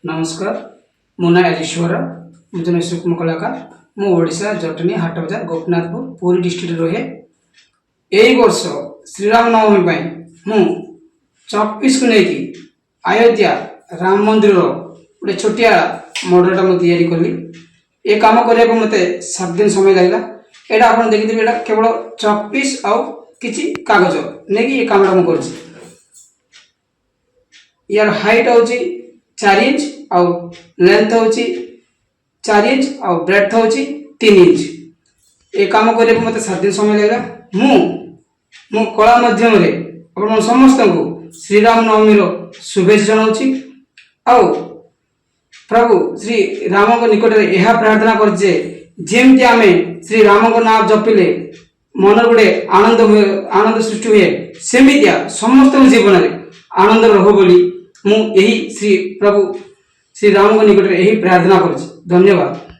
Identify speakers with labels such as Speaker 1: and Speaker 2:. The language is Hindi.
Speaker 1: नमस्कार मो ना ईश्वर मुझे सूक्ष्म कलाकार मु ओडिशा जटनी हाट बजार गोपीनाथपुर पुरी डिस्ट्रिक्ट रहे। यही वर्ष श्रीराम नवमी पाई मु चौक पीस को लेकिन अयोध्या राम मंदिर गोटे छोटिया मॉडलटा मुझे या कली। ये कम करने को मत 7 दिन समय लगला। यहाँ आप देखिए यहाँ केवल चौक पीस आउ कि कागज नहीं कि ये कमटा मुझे यार हाइट हूँ 4 इंच आउ लेंथ हूँ 4 इंच आउ ब्रेथ हूँ 3 इंच। ये कम करने को मत 7 दिन समय लगला। मु कला माध्यम आप समस्त को श्रीराम नवमी शुभेच्छा जनाऊँगी। आउ प्रभु श्री राम निकट में यह प्रार्थना करजे जेमती आम श्री राम को नाम जपिले मन गोटे आनंद सृष्टि हुए सेमितिया समस्त जीवन में आनंद रहो बोली मु यही श्री प्रभु श्री राम को निकट में यही प्रार्थना कर। धन्यवाद।